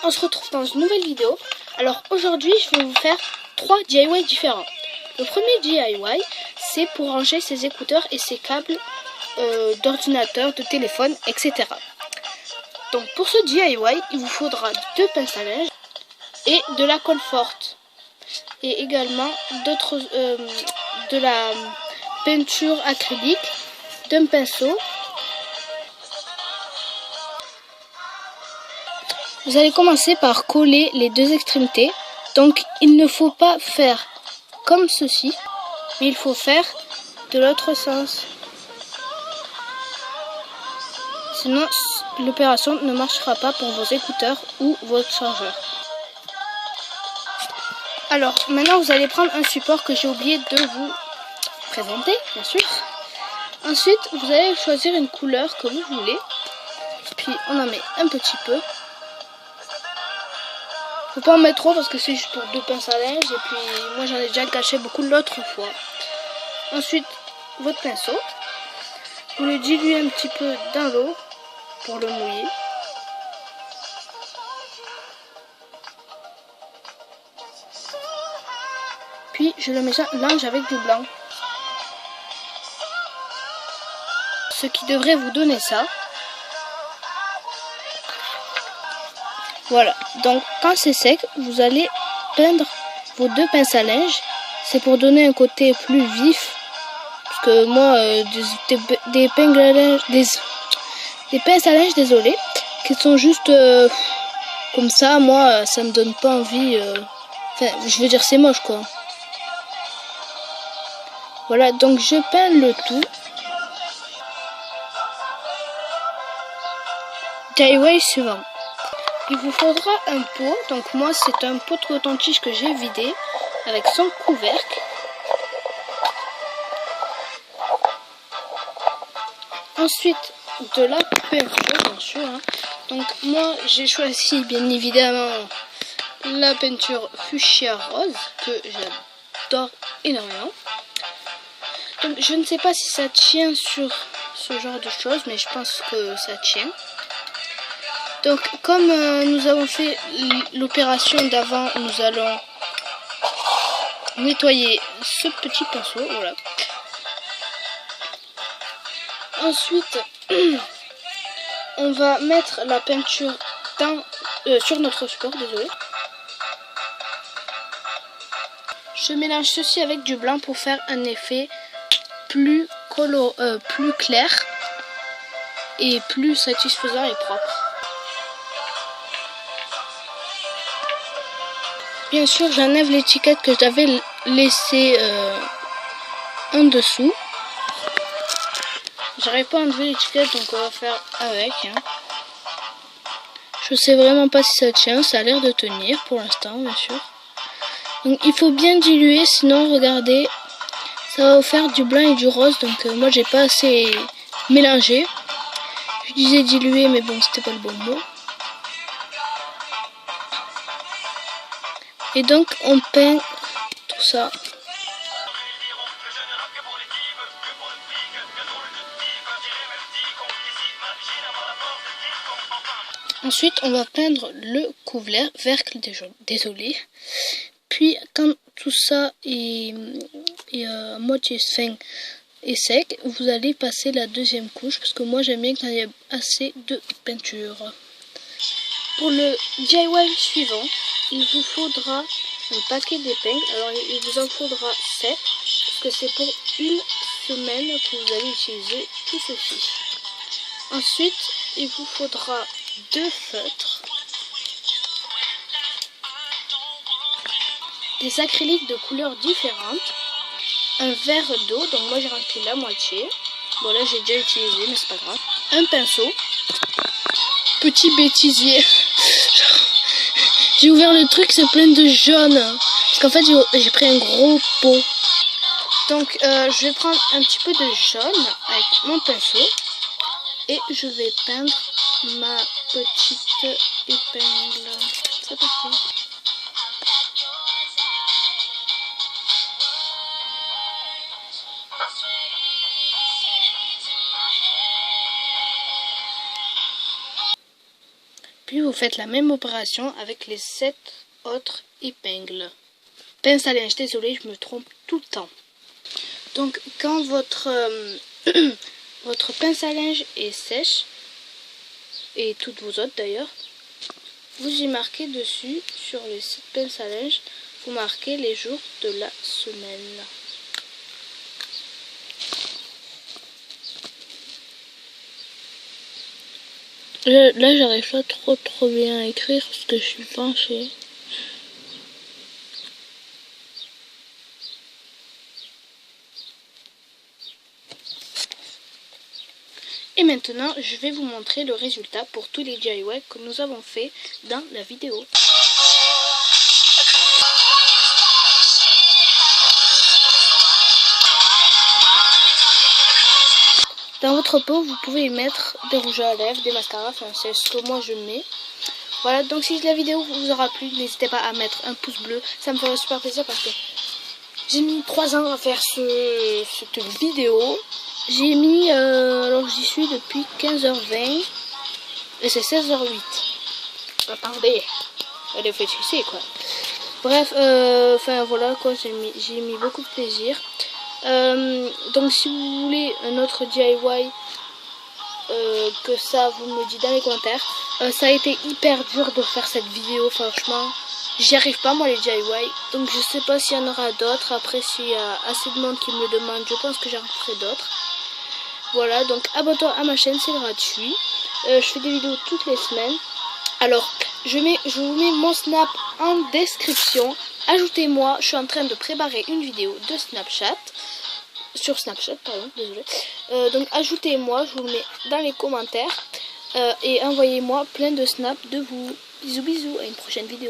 on se retrouve dans une nouvelle vidéo. Alors aujourd'hui je vais vous faire 3 DIY différents. Le premier DIY c'est pour ranger ses écouteurs et ses câbles d'ordinateur, de téléphone, etc. Donc pour ce DIY il vous faudra 2 pinces à linge et de la colle forte. Et également de la peinture acrylique, d'un pinceau. Vous allez commencer par coller les 2 extrémités. Donc il ne faut pas faire comme ceci, mais il faut faire de l'autre sens. Sinon l'opération ne marchera pas pour vos écouteurs ou votre chargeur. Alors maintenant vous allez prendre un support que j'ai oublié de vous présenter, bien sûr. Ensuite vous allez choisir une couleur que vous voulez. Puis on en met un petit peu. Faut pas en mettre trop parce que c'est juste pour 2 pinces à linge. Et puis moi j'en ai déjà gâché beaucoup l'autre fois. Ensuite votre pinceau. Vous le diluez un petit peu dans l'eau pour le mouiller. Puis je le mélange avec du blanc. Ce qui devrait vous donner ça. Voilà, donc quand c'est sec, vous allez peindre vos 2 pinces à linge. C'est pour donner un côté plus vif. Parce que moi, des pinces à linge, désolé, qui sont juste comme ça, moi, ça me donne pas envie. Enfin, je veux dire, c'est moche quoi. Voilà, donc je peins le tout. DIY suivant. Il vous faudra un pot, donc moi c'est un pot de coton-tige que j'ai vidé avec son couvercle. Ensuite de la peinture bien sûr. Donc moi j'ai choisi bien évidemment la peinture fuchsia rose que j'adore énormément. Donc je ne sais pas si ça tient sur ce genre de choses, mais je pense que ça tient. Donc comme nous avons fait l'opération d'avant, nous allons nettoyer ce petit pinceau, voilà. Ensuite, on va mettre la peinture sur notre support, désolé. Je mélange ceci avec du blanc pour faire un effet plus clair et plus satisfaisant et propre. Bien sûr, j'enlève l'étiquette que j'avais laissée en dessous. J'arrive pas à enlever l'étiquette, donc on va faire avec. Je sais vraiment pas si ça tient, ça a l'air de tenir pour l'instant, bien sûr. Donc il faut bien diluer, sinon regardez, ça va vous faire du blanc et du rose. Donc moi j'ai pas assez mélangé. Je disais diluer, mais bon, c'était pas le bon mot. Et donc on peint tout ça. Ensuite on va peindre le couvercle, désolé. Puis quand tout ça est à moitié fin et sec, vous allez passer la deuxième couche, parce que moi j'aime bien quand il y a assez de peinture. Pour le DIY suivant, il vous faudra un paquet d'épingles. Alors il vous en faudra 7, parce que c'est pour une semaine que vous allez utiliser tout ceci. Ensuite, il vous faudra 2 feutres, des acryliques de couleurs différentes, un verre d'eau, donc moi j'ai rempli la moitié. Bon là j'ai déjà utilisé, mais c'est pas grave. Un pinceau, petit bêtisier. J'ai ouvert le truc, c'est plein de jaune. Parce qu'en fait, j'ai pris un gros pot. Donc, je vais prendre un petit peu de jaune avec mon pinceau. Et je vais peindre ma petite épingle. C'est parti. Puis vous faites la même opération avec les 7 autres épingles. Pince à linge, désolé, je me trompe tout le temps. Donc quand votre votre pince à linge est sèche, et toutes vos autres d'ailleurs, vous y marquez dessus, sur les pinces à linge, vous marquez les jours de la semaine. Là j'arrive pas trop bien à écrire parce que je suis penchée. Et maintenant, je vais vous montrer le résultat pour tous les DIY que nous avons fait dans la vidéo. Dans votre pot, vous pouvez y mettre des rouges à lèvres, des mascaras, enfin c'est ce que moi je mets. Voilà, donc si la vidéo vous aura plu, n'hésitez pas à mettre un pouce bleu, ça me ferait super plaisir parce que j'ai mis 3 ans à faire cette vidéo. J'ai mis, alors j'y suis depuis 15h20 et c'est 16h08. Attendez, réfléchissez quoi. Bref, enfin voilà quoi, j'ai mis beaucoup de plaisir. Donc si vous voulez un autre DIY que ça, vous me dites dans les commentaires. Ça a été hyper dur de faire cette vidéo, franchement. J'y arrive pas moi les DIY, donc je sais pas s'il y en aura d'autres. Après s'il y a assez de monde qui me le demande, je pense que j'en ferai d'autres. Voilà, donc abonne-toi à ma chaîne, c'est gratuit. Je fais des vidéos toutes les semaines. Alors, je vous mets mon Snap en description. Ajoutez-moi, je suis en train de préparer une vidéo de Snapchat. Sur Snapchat, pardon, désolé. Donc ajoutez-moi, je vous le mets dans les commentaires. Et envoyez-moi plein de snaps de vous. Bisous bisous, à une prochaine vidéo.